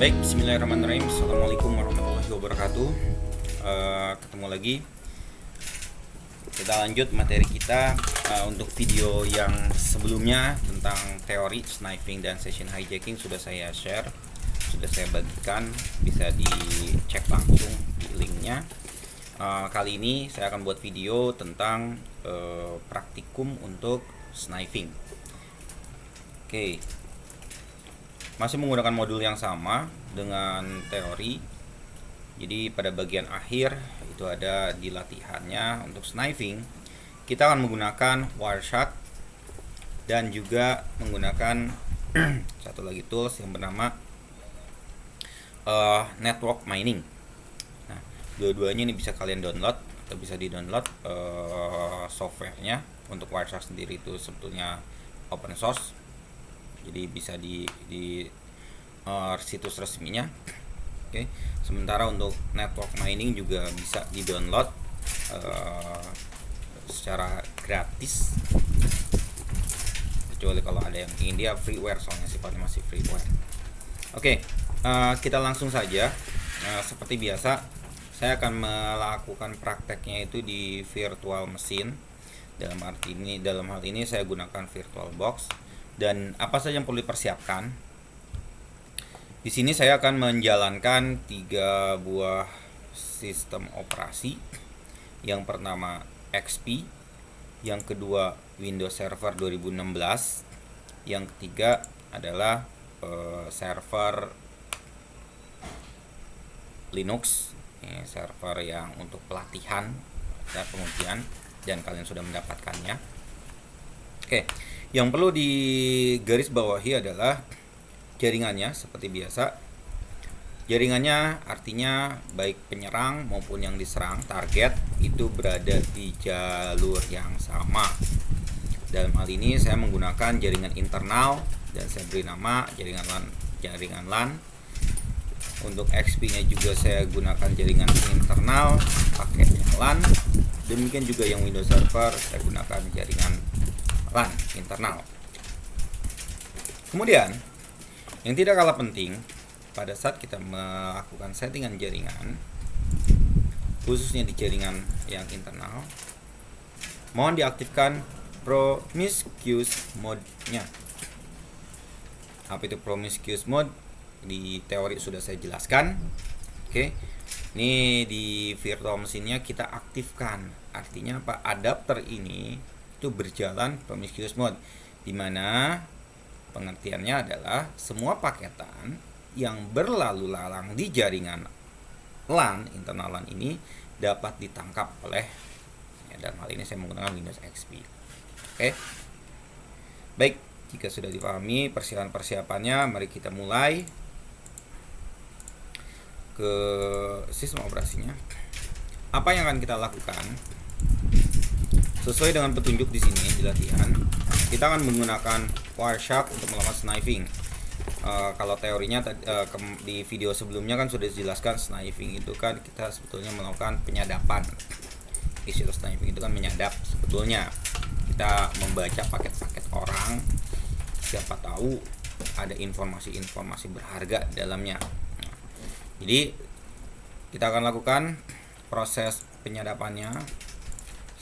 Baik, bismillahirrahmanirrahim. Assalamualaikum warahmatullahi wabarakatuh. Ketemu lagi. Kita lanjut materi kita untuk video yang sebelumnya tentang teori sniping dan session hijacking sudah saya share, sudah saya bagikan, bisa dicek langsung di linknya. Kali ini saya akan buat video tentang praktikum untuk sniping. Oke. Masih menggunakan modul yang sama dengan teori. Jadi pada bagian akhir itu ada di latihannya untuk sniping. Kita akan menggunakan Wireshark dan juga menggunakan satu lagi tools yang bernama network mining. Nah, dua-duanya ini bisa kalian download atau bisa di-download softwarenya. Untuk Wireshark sendiri itu sebetulnya open source. Jadi bisa di situs resminya. Oke. Sementara untuk network mining juga bisa di-download secara gratis. Kecuali kalau ada yang ingin dia freeware, soalnya sifatnya masih freeware. Oke, kita langsung saja. Seperti biasa, saya akan melakukan prakteknya itu di virtual machine. Dalam hal ini saya gunakan VirtualBox. Dan apa saja yang perlu dipersiapkan? Di sini saya akan menjalankan 3 buah sistem operasi. Yang pertama XP, yang kedua Windows Server 2016, yang ketiga adalah server Linux, server yang untuk pelatihan dan pengujian, dan kalian sudah mendapatkannya. Oke, yang perlu digarisbawahi adalah jaringannya. Seperti biasa, jaringannya artinya baik penyerang maupun yang diserang target itu berada di jalur yang sama. Dalam hal ini saya menggunakan jaringan internal dan saya beri nama jaringan LAN. Untuk XP-nya juga saya gunakan jaringan internal, paketnya LAN. Demikian juga yang Windows Server saya gunakan jaringan LAN internal. Kemudian yang tidak kalah penting pada saat kita melakukan settingan jaringan, khususnya di jaringan yang internal, mohon diaktifkan promiscuous mode-nya. Apa itu promiscuous mode? Di teori sudah saya jelaskan. Oke. Ini di virtual machine-nya kita aktifkan. Artinya apa? Adapter ini itu berjalan promiscuous mode, di mana pengertiannya adalah semua paketan yang berlalu lalang di jaringan LAN, internal LAN ini dapat ditangkap oleh, dalam hal ini saya menggunakan Windows XP. Oke. Baik, jika sudah dipahami persiapannya, mari kita mulai ke sistem operasinya. Apa yang akan kita lakukan? Sesuai dengan petunjuk di sini di latihan, kita akan menggunakan Wireshark untuk melakukan sniping. Kalau teorinya di video sebelumnya kan sudah dijelaskan, sniping itu kan kita sebetulnya melakukan penyadapan. Istilah sniping itu kan menyadap. Sebetulnya kita membaca paket-paket orang, siapa tahu ada informasi-informasi berharga di dalamnya. Jadi kita akan lakukan proses penyadapannya.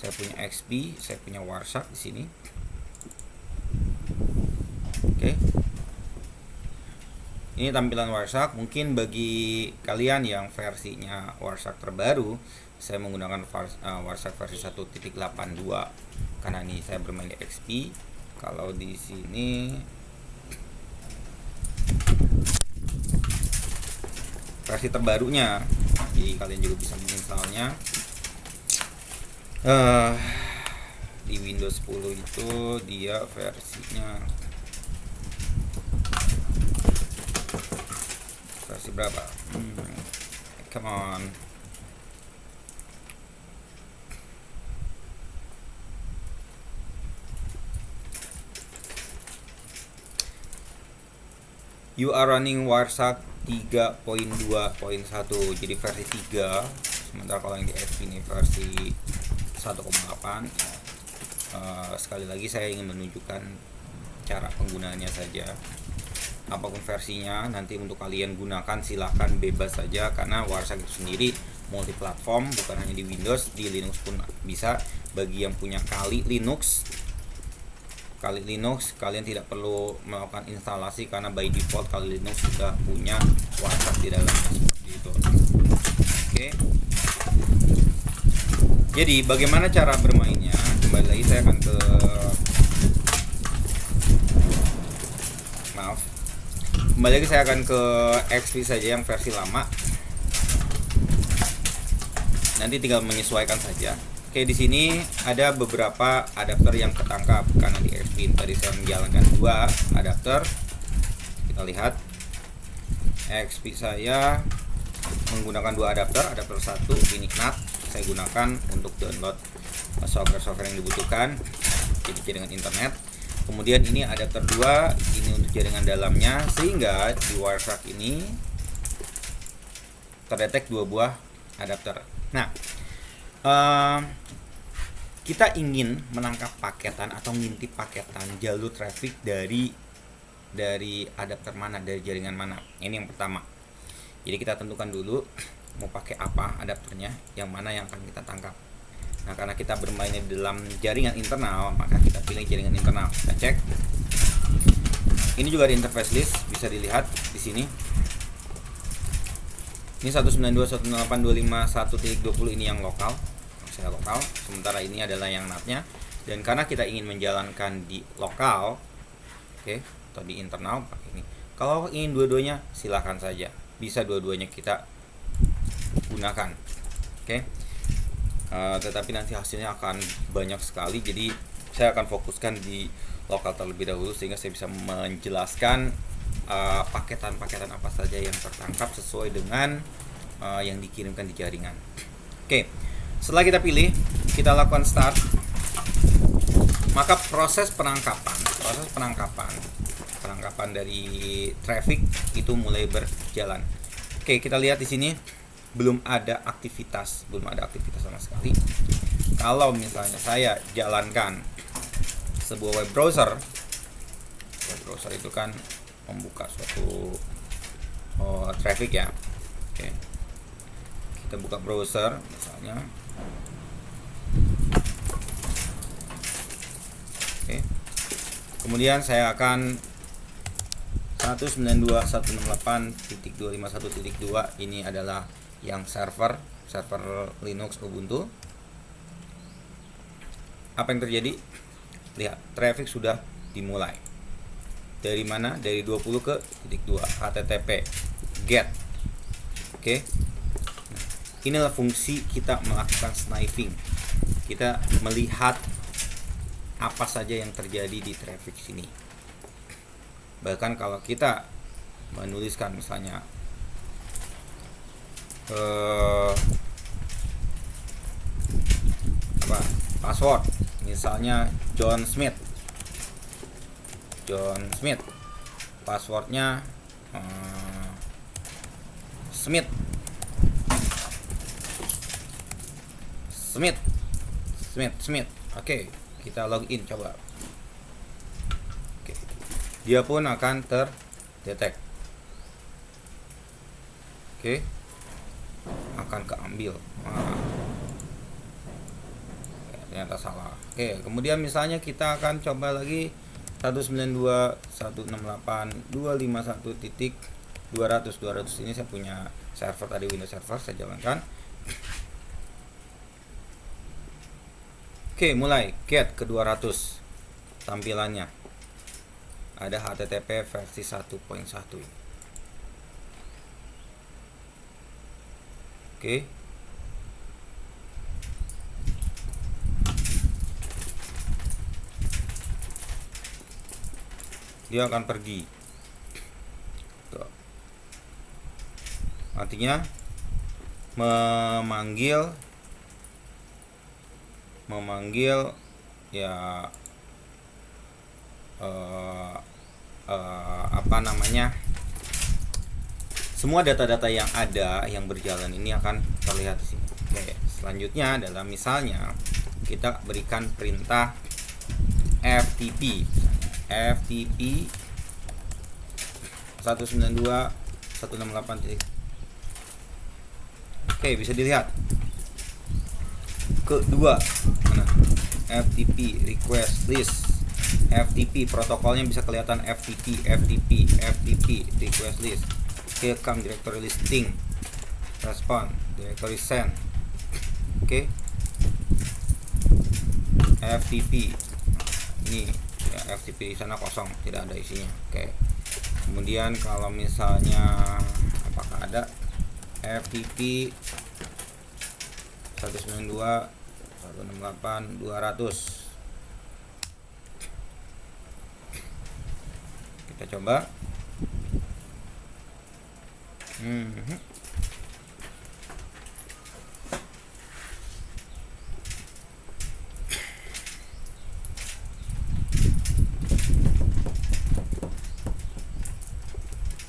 Saya punya XP, saya punya Wireshark di sini. Oke. Ini tampilan Wireshark. Mungkin bagi kalian yang versinya Wireshark terbaru, saya menggunakan Wireshark versi 1.82 karena ini saya bermain di XP. Kalau di sini versi terbarunya, jadi kalian juga bisa menginstalnya. Di Windows 10 itu dia versinya versi berapa? Come on. You are running Wireshark 3.2.1, jadi versi 3. Sementara kalau yang di XP ini versi 1.8. Sekali lagi saya ingin menunjukkan cara penggunaannya saja. apapun versinya nanti untuk kalian gunakan, silahkan bebas saja, karena Warsak itu sendiri multi platform, bukan hanya di Windows, di Linux pun bisa. Bagi yang punya Kali Linux, kalian tidak perlu melakukan instalasi karena by default Kali Linux sudah punya Warsak di dalamnya, seperti itu. Oke. Jadi bagaimana cara bermainnya? Kembali lagi saya akan ke XP saja yang versi lama. Nanti tinggal menyesuaikan saja. Oke, di sini ada beberapa adapter yang ketangkap karena di XP tadi saya menjalankan 2 adapter. Kita lihat XP saya menggunakan 2 adapter. Adapter 1 ini NAT saya gunakan untuk download software yang dibutuhkan, jadi jaringan internet. Kemudian ini adapter 2, ini untuk jaringan dalamnya, sehingga di Warsak ini terdetek 2 buah adapter. Nah, kita ingin menangkap paketan atau ngintip paketan jalur traffic dari adapter mana, dari jaringan mana. Ini yang pertama. Jadi kita tentukan dulu mau pakai apa adapternya, yang mana yang akan kita tangkap. Nah, karena kita bermainnya di dalam jaringan internal, maka kita pilih jaringan internal. Kita cek. Ini juga di interface list, bisa dilihat di sini. Ini 192.168.251.20 ini yang lokal. Saya lokal, sementara ini adalah yang NAT-nya. Dan karena kita ingin menjalankan di lokal, oke, atau di internal pakai ini. Kalau ingin dua-duanya silahkan saja, bisa dua-duanya kita gunakan, oke. Tetapi nanti hasilnya akan banyak sekali, jadi saya akan fokuskan di lokal terlebih dahulu sehingga saya bisa menjelaskan paketan-paketan apa saja yang tertangkap sesuai dengan yang dikirimkan di jaringan. Oke, setelah kita pilih, kita lakukan start, maka proses penangkapan dari traffic itu mulai berjalan. Oke, kita lihat di sini belum ada aktivitas sama sekali. Kalau misalnya saya jalankan sebuah web browser itu kan membuka suatu traffic ya. Oke, kita buka browser misalnya. Oke, kemudian saya akan 192.168.251.2 ini adalah yang server Linux Ubuntu. Apa yang terjadi? Lihat, traffic sudah dimulai. Dari mana? Dari 20 ke titik 2 HTTP get. Oke. Nah, inilah fungsi kita melakukan sniping. Kita melihat apa saja yang terjadi di traffic sini. Bahkan kalau kita menuliskan misalnya password misalnya John Smith, passwordnya Smith. Oke, kita login coba. Oke, dia pun akan terdetek. Oke, akan keambil. Ternyata salah. Oke, kemudian misalnya kita akan coba lagi 192.168.251.200 ini saya punya server tadi, Windows server saya jalankan. Oke, mulai get ke 200 tampilannya. Ada HTTP versi 1.1 ini. Oke. Dia akan pergi. Tuh. Artinya memanggil ya semua data-data yang ada yang berjalan ini akan terlihat di sini. Oke, selanjutnya adalah misalnya kita berikan perintah FTP 192.168. Oke, bisa dilihat. Kedua, mana? FTP request list. FTP protokolnya bisa kelihatan FTP request list. Welcome directory listing. Respond directory send. Oke. FTP. Ini ya, FTP di sana kosong, tidak ada isinya. Oke. Kemudian kalau misalnya apakah ada FTP 192.168.200. Kita coba.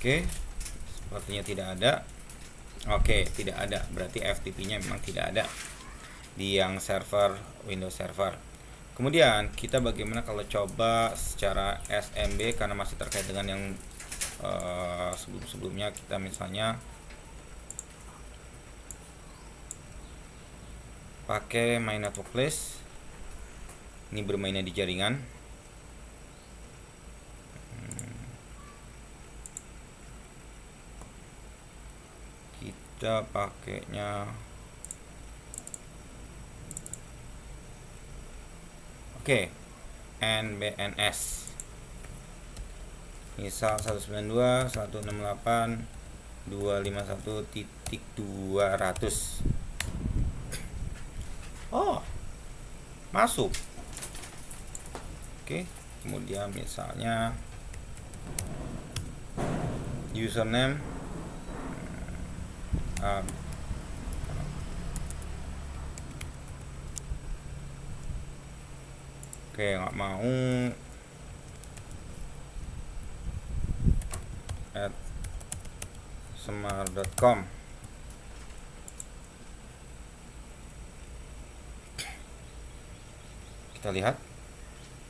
Oke, sepertinya tidak ada. Oke, tidak ada. Berarti FTP-nya memang tidak ada di yang server Windows Server. Kemudian kita bagaimana kalau coba secara SMB, karena masih terkait dengan yang sebelum-sebelumnya. Kita misalnya pakai My Network Place. Ini bermainnya di jaringan. Kita pakainya NBNS. Misal 192.168.251.200. Oh, masuk. Oke, kemudian misalnya username oke, nggak mau @semar.com. Kita lihat.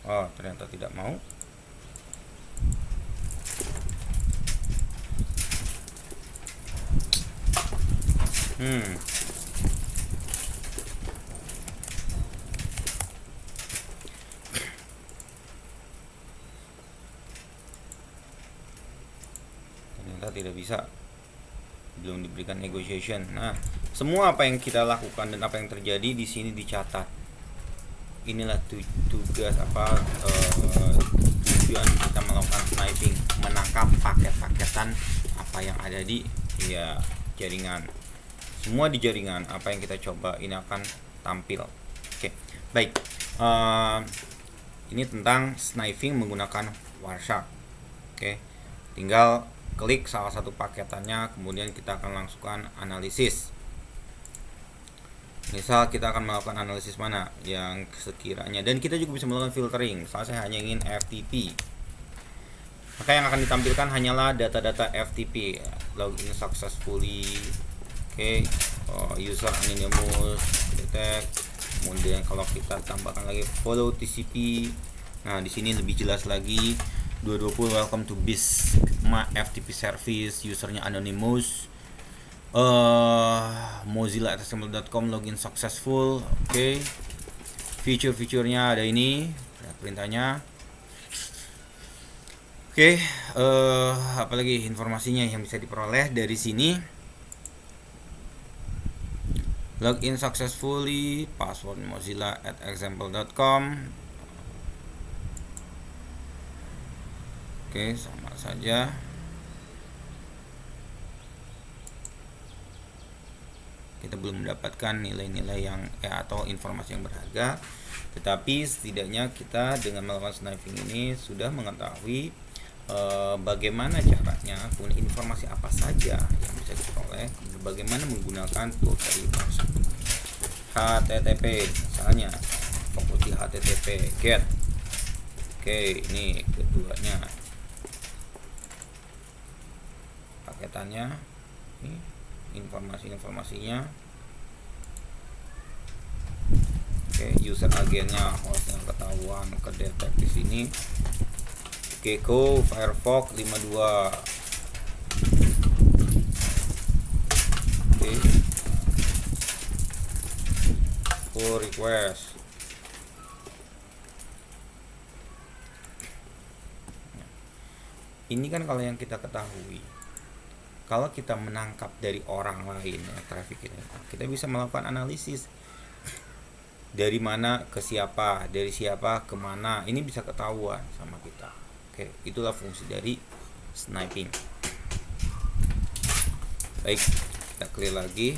Oh, ternyata tidak mau. Ternyata tidak bisa, belum diberikan negotiation. Nah, semua apa yang kita lakukan dan apa yang terjadi di sini dicatat. Inilah tugas tujuan kita melakukan sniping, menangkap paket-paketan apa yang ada di jaringan. Semua di jaringan, apa yang kita coba ini akan tampil. Oke, baik. Ini tentang sniping menggunakan Wireshark. Oke, tinggal klik salah satu paketannya, kemudian kita akan langsungkan analisis. Misal kita akan melakukan analisis mana yang sekiranya, dan kita juga bisa melakukan filtering. Misalnya saya hanya ingin FTP, maka yang akan ditampilkan hanyalah data-data FTP. Login successfully. Oke, user anonymous detect. Kemudian kalau kita tambahkan lagi follow TCP, nah di sini lebih jelas lagi. 220 welcome to BISMA FTP service, usernya anonymous. Mozilla@sml.com login successful. Oke. Feature-featurenya ada ini, perintahnya. Oke, apalagi informasinya yang bisa diperoleh dari sini. Login successfully, password mozilla@example.com. Oke, sama saja. Kita belum mendapatkan nilai-nilai yang atau informasi yang berharga, tetapi setidaknya kita dengan melakukan sniping ini sudah mengetahui bagaimana caranya, kemudian informasi apa saja yang bisa diperoleh, bagaimana menggunakan tool dari Wireshark. HTTP misalnya, fokus di HTTP get. Oke, ini keduanya paketannya, ini informasinya. Oke, user agennya, host yang ketahuan, kedetek di sini. Gecko Firefox 52 Oke. Pull request. Ini kan kalau yang kita ketahui, kalau kita menangkap dari orang lain ya, traffic ini, kita bisa melakukan analisis dari mana ke siapa, dari siapa ke mana, ini bisa ketahuan sama kita. Oke, itulah fungsi dari sniping. Baik, kita clear lagi,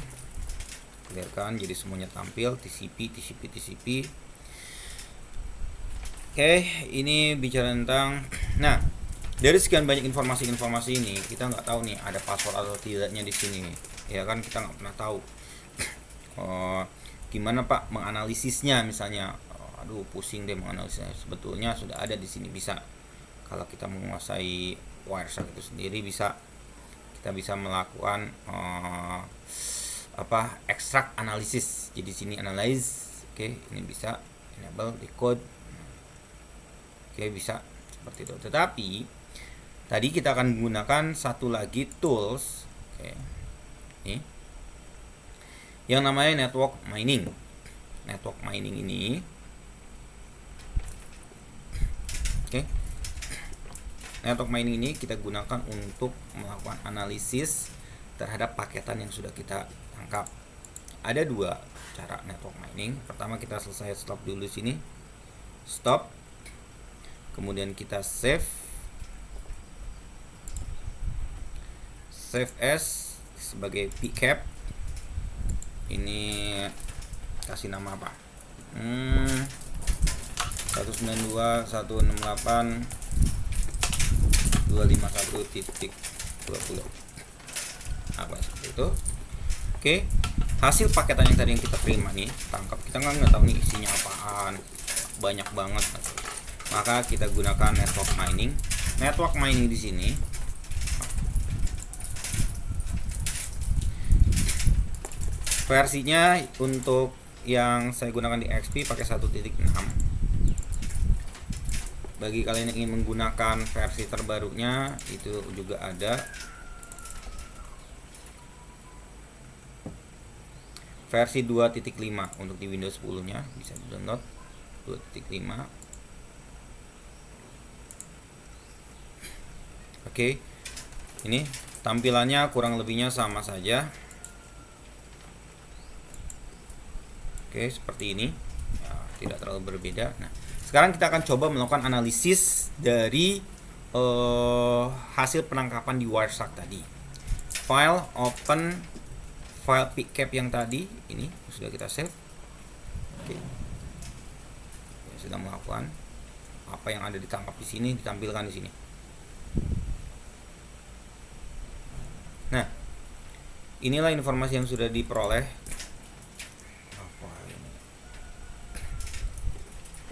clearkan jadi semuanya tampil, TCP. Oke, ini bicara tentang, nah, dari sekian banyak informasi ini, kita nggak tahu nih ada password atau tidaknya di sini, ya kan, kita nggak pernah tahu. Gimana Pak menganalisisnya misalnya? Aduh, pusing deh menganalisisnya. Sebetulnya sudah ada di sini, bisa. Kalau kita menguasai Wireshark itu sendiri, kita bisa melakukan extract analisis. Jadi sini analyze. Oke, ini bisa enable decode. Oke, bisa seperti itu. Tetapi tadi kita akan menggunakan satu lagi tools. Oke. Ini yang namanya network mining. Network mining ini, oke, network mining ini kita gunakan untuk melakukan analisis terhadap paketan yang sudah kita tangkap. Ada dua cara network mining. Pertama, kita selesai stop dulu sini, stop, kemudian kita save as sebagai pcap. Ini kasih nama apa? 192.168.251.20 apa seperti itu. Oke, hasil paketan yang tadi yang kita terima nih, tangkap, kita nggak tahu nih isinya apaan, banyak banget. Maka kita gunakan network mining. Network mining di sini versinya untuk yang saya gunakan di XP pakai 1.6. Bagi kalian yang ingin menggunakan versi terbarunya, itu juga ada versi 2.5 untuk di Windows 10 nya, bisa di download 2.5. Oke, ini tampilannya kurang lebihnya sama saja. Oke, seperti ini ya, tidak terlalu berbeda. Nah, sekarang kita akan coba melakukan analisis dari hasil penangkapan di Wireshark tadi. File open file pcap yang tadi ini sudah kita save. Oke, ya, sudah melakukan apa yang ada ditangkap di sini, ditampilkan di sini. Nah, inilah informasi yang sudah diperoleh.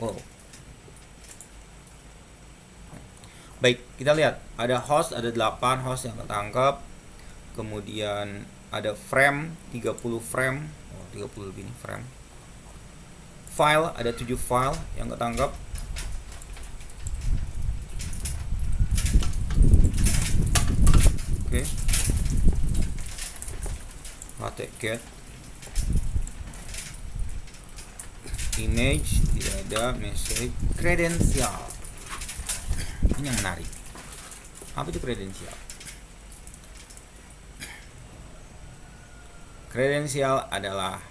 Wow. Baik, kita lihat ada host, ada 8 host yang ketangkap. Kemudian ada frame 30 frame, 30 lebih nih frame. File ada 7 file yang ketangkap. Oke. Get image, tidak ada message, kredensial. Ini yang menarik. Apa itu kredensial? Kredensial adalah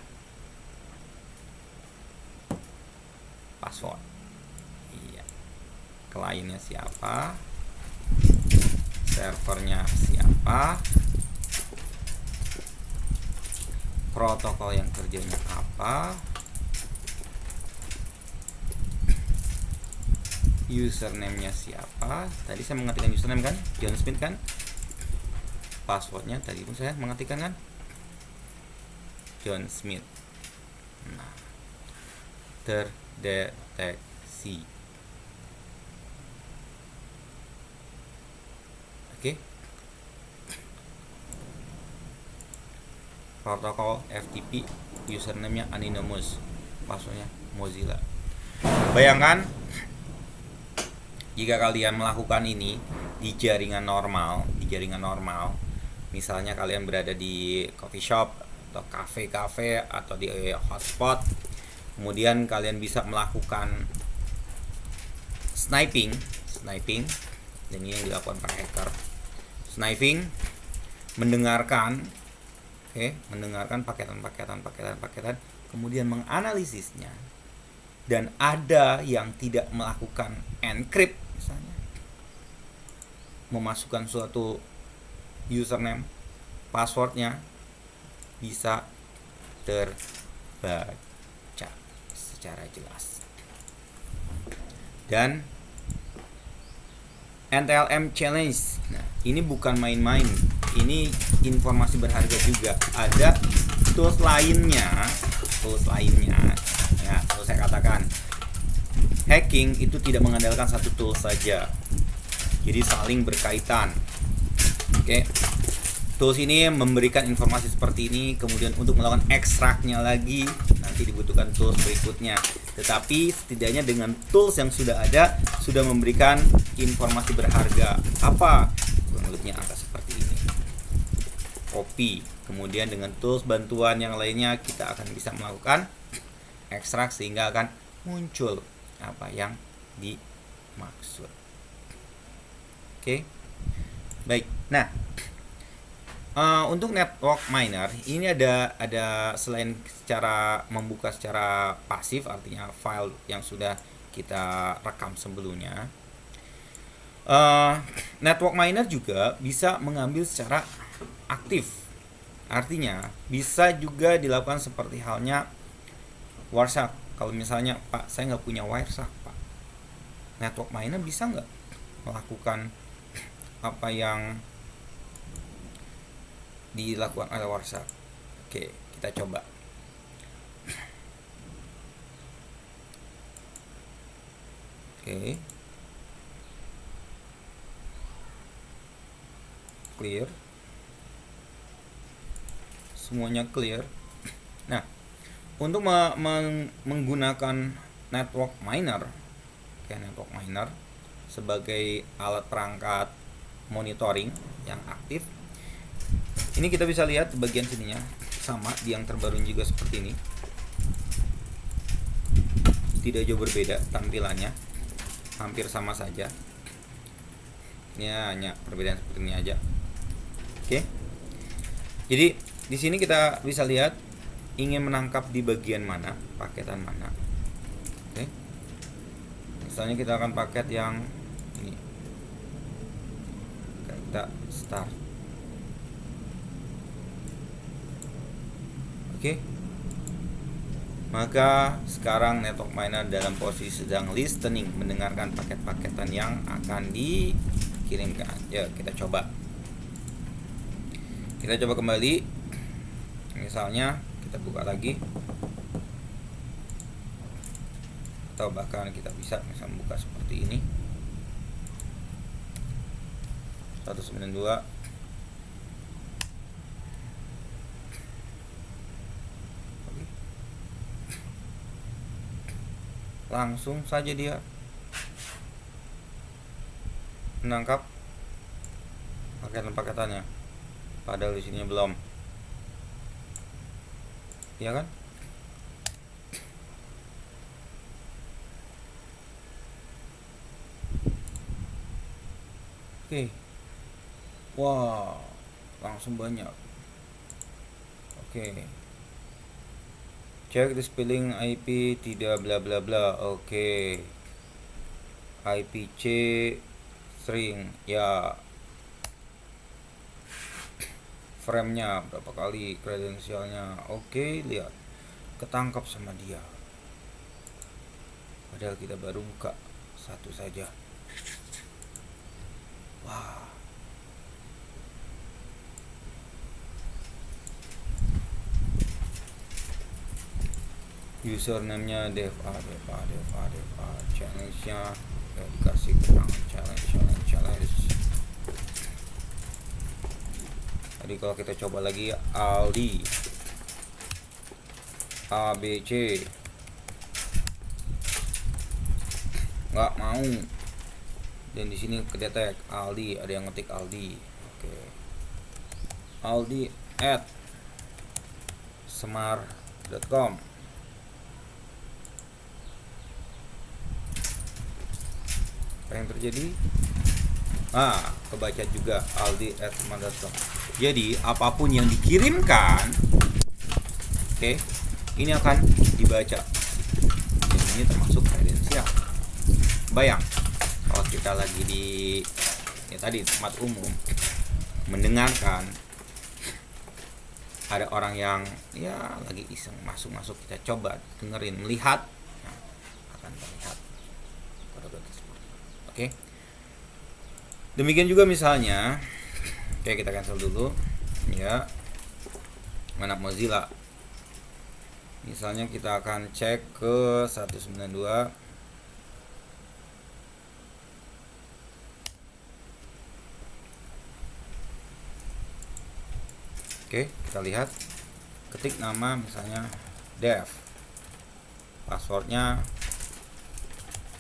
password. Iya. Kliennya siapa? Servernya siapa? Protokol yang kerjanya apa? Username-nya siapa? Tadi saya mengetikkan username kan, John Smith kan. Passwordnya tadi pun saya mengetikkan kan, John Smith. Nah, terdeteksi. Oke. Protokol FTP, username-nya anonymous, passwordnya Mozilla. Bayangkan jika kalian melakukan ini di jaringan normal, Misalnya kalian berada di coffee shop atau cafe-cafe atau di hotspot, kemudian kalian bisa melakukan sniping, dan ini yang dilakukan para hacker. Sniping, mendengarkan paketan, kemudian menganalisisnya, dan ada yang tidak melakukan encrypt, misalnya memasukkan suatu username, passwordnya bisa terbaca secara jelas. Dan NTLM challenge, nah ini bukan main-main, ini informasi berharga juga. Ada tools lainnya ya. Kalau saya katakan, hacking itu tidak mengandalkan satu tool saja, jadi saling berkaitan. Oke. Tools ini memberikan informasi seperti ini, kemudian untuk melakukan ekstraknya lagi nanti dibutuhkan tools berikutnya. Tetapi setidaknya dengan tools yang sudah ada sudah memberikan informasi berharga. Apa? Kurang lebihnya angka seperti ini. Copy. Kemudian dengan tools bantuan yang lainnya kita akan bisa melakukan ekstrak sehingga akan muncul apa yang dimaksud. Oke. Baik. Nah, untuk network miner ini ada selain secara membuka secara pasif, artinya file yang sudah kita rekam sebelumnya, network miner juga bisa mengambil secara aktif, artinya bisa juga dilakukan seperti halnya Wireshark. Kalau misalnya, Pak, saya nggak punya Wireshark, Pak, network miner bisa nggak melakukan apa yang dilakukan oleh Wireshark? Oke, kita coba. Oke. Clear. Semuanya clear. Nah, untuk menggunakan network miner, sebagai alat perangkat monitoring yang aktif, ini kita bisa lihat bagian sininya sama di yang terbaru juga seperti ini, tidak jauh berbeda tampilannya, hampir sama saja. Ini hanya perbedaan seperti ini aja. Oke. Jadi di sini kita bisa lihat ingin menangkap di bagian mana, paketan mana. Oke. Misalnya kita akan paket yang ini. Kita start. Oke. Maka sekarang network miner dalam posisi sedang listening, mendengarkan paket-paketan yang akan dikirimkan. Ya, kita coba. Kita coba kembali. Misalnya kita buka lagi. Atau bahkan kita bisa misalnya buka seperti ini. 192. Langsung saja dia menangkap paketan-paketannya, padahal di sini belum, ya kan? Oke. Wow, langsung banyak. Oke. Check the spelling IP tidak bla bla bla. Oke. IPC string ya. Frame-nya berapa kali, kredensialnya. Oke, lihat. Ketangkap sama dia. Padahal kita baru buka satu saja. Wah. Username-nya deva, challenge-nya ya, dikasih keterangan challenge. Tadi kalau kita coba lagi Aldi ABC nggak mau, dan di sini kedetek Aldi, ada yang ngetik Aldi. Oke. aldi@semar.com. Apa yang terjadi? Kebaca juga aldi@semar.com. Jadi apapun yang dikirimkan, oke, ini akan dibaca. Dan ini termasuk kredensial. Bayang kalau kita lagi di tempat umum mendengarkan ada orang yang lagi iseng masuk, kita coba dengerin, melihat, akan terlihat kode-kode tersebut. Oke. Demikian juga misalnya, kita cancel dulu ya. Mana Mozilla. Misalnya kita akan cek ke 192. Oke, kita lihat, ketik nama misalnya dev, passwordnya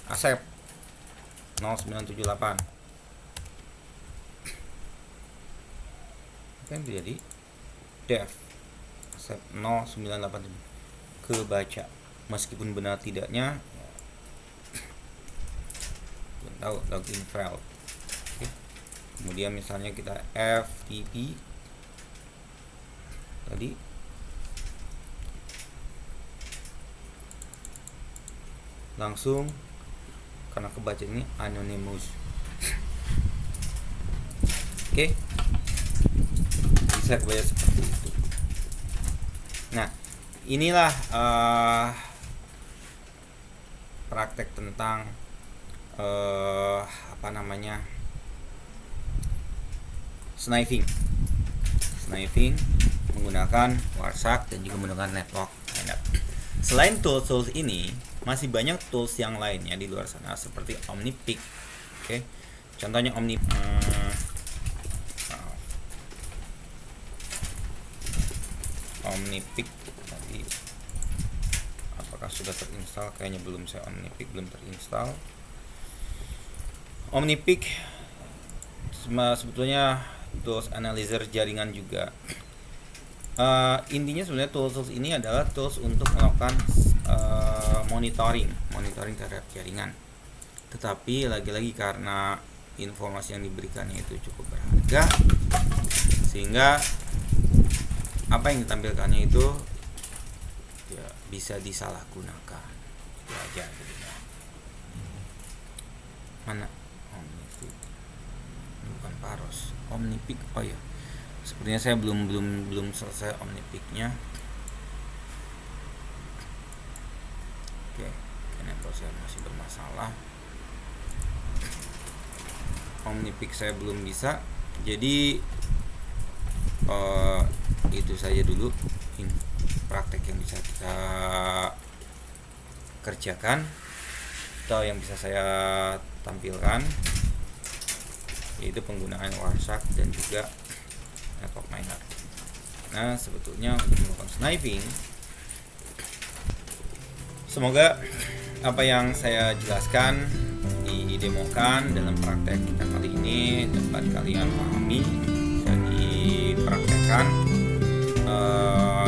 Asep 0978. Apa yang terjadi? Dev Asep 0987 kebaca, meskipun benar tidaknya belum tahu. Login failed. Oke. Kemudian misalnya kita FTP tadi, langsung karena kebaca ini anonymous. Oke. Bisa kebaca seperti itu. Nah, inilah praktek tentang sniping menggunakan WhatsApp dan juga menggunakan network. Selain tools ini, masih banyak tools yang lainnya di luar sana seperti OmniPic. Oke. Contohnya OmniPic tadi apakah sudah terinstall? Kayaknya belum. OmniPic belum terinstall. OmniPic sebetulnya tools analyzer jaringan juga. Intinya sebenarnya tools ini adalah tools untuk melakukan monitoring terhadap jaringan. Tetapi lagi-lagi karena informasi yang diberikannya itu cukup berharga, sehingga apa yang ditampilkannya itu bisa disalahgunakan. Itu aja gitu. Mana OmniPic? Bukan Paros. OmniPic. Oh ya. Sepertinya saya belum selesai OmniPic-nya. Oke, network saya masih bermasalah. OmniPic saya belum bisa. Jadi itu saja dulu praktek yang bisa kita kerjakan atau yang bisa saya tampilkan, yaitu penggunaan WhatsApp dan juga network miner. Nah, sebetulnya untuk melakukan sniping, semoga apa yang saya jelaskan didemokan dalam praktek kita kali ini dapat kalian pahami, bisa dipraktekkan.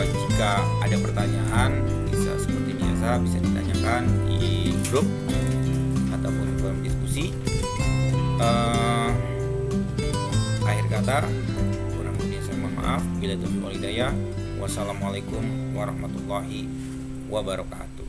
Jika ada pertanyaan, bisa seperti biasa bisa ditanyakan di grup ataupun forum diskusi. Akhir kata, kurang lebih saya mohon maaf. Bila taufiq wal hidayah. Wassalamualaikum warahmatullahi wabarakatuh.